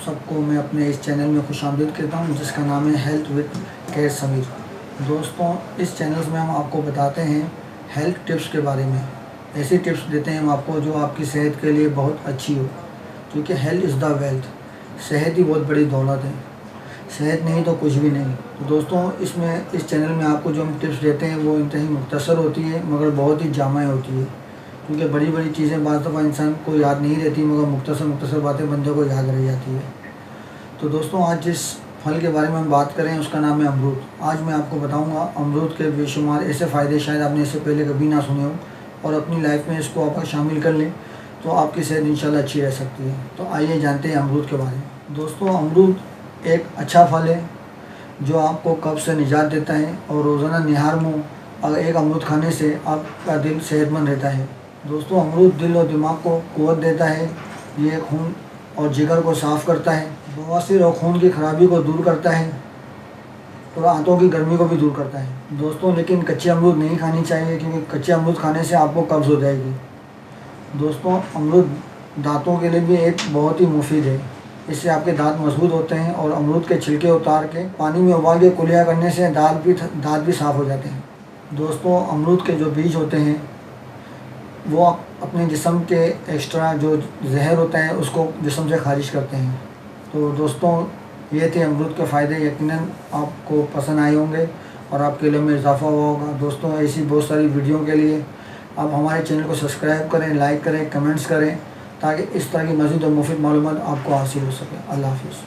सबको मैं अपने इस चैनल में खुशामदीद कहता हूँ, जिसका नाम है हेल्थ विद कैर समीर। दोस्तों, इस चैनल में हम आपको बताते हैं हेल्थ टिप्स के बारे में। ऐसी टिप्स देते हैं हम आपको जो आपकी सेहत के लिए बहुत अच्छी हो, क्योंकि हेल्थ इज़ द वेल्थ। सेहत ही बहुत बड़ी दौलत है, सेहत नहीं तो कुछ भी नहीं। तो दोस्तों, इस चैनल में आपको जो हम टिप्स देते हैं वो इंतहाई मुख्तसर होती है, मगर बहुत ही जामा होती है, क्योंकि बड़ी बड़ी चीज़ें बाज़ दफ़ा इंसान को याद नहीं रहती, मगर मुख्तसर बातें बंदे को याद रह जाती है। तो दोस्तों, आज जिस फल के बारे में हम बात करें उसका नाम है अमरूद। आज मैं आपको बताऊंगा अमरूद के बेशुमार ऐसे फ़ायदे शायद आपने इससे पहले कभी ना सुने हो, और अपनी लाइफ में इसको आप शामिल कर लें तो आपकी सेहत इंशाल्लाह अच्छी रह सकती है। तो आइए जानते हैं अमरूद के बारे में। दोस्तों, अमरूद एक अच्छा फल है जो आपको कब्ज़ से निजात देता है, और रोज़ाना निहार मुँह अगर एक अमरूद खाने से आपका दिल सेहतमंद रहता है। दोस्तों, अमरूद दिल और दिमाग को क़ुव्वत देता है। ये खून और जिगर को साफ़ करता है, बवासीर और खून की खराबी को दूर करता है, और आंतों की गर्मी को भी दूर करता है। दोस्तों, लेकिन कच्चे अमरूद नहीं खानी चाहिए, क्योंकि कच्चे अमरूद खाने से आपको कब्ज़ हो जाएगी। दोस्तों, अमरूद दांतों के लिए भी एक बहुत ही मुफीद है। इससे आपके दांत मजबूत होते हैं, और अमरूद के छिलके उतार के पानी में उबाल के कुलिया करने से दांत भी साफ़ हो जाते हैं। दोस्तों, अमरूद के जो बीज होते हैं वो अपने जिस्म के एक्स्ट्रा जो जहर होता है उसको जिस्म से खारिज करते हैं। तो दोस्तों, ये थे अमरूद के फ़ायदे। यकीनन आपको पसंद आए होंगे और आपके इल्म में इजाफ़ा हुआ होगा। दोस्तों, ऐसी बहुत सारी वीडियो के लिए आप हमारे चैनल को सब्सक्राइब करें, लाइक करें, कमेंट्स करें, ताकि इस तरह की मज़ीद और मुफीद मालूमात आपको हासिल हो सके। अल्लाह हाफ़िज़।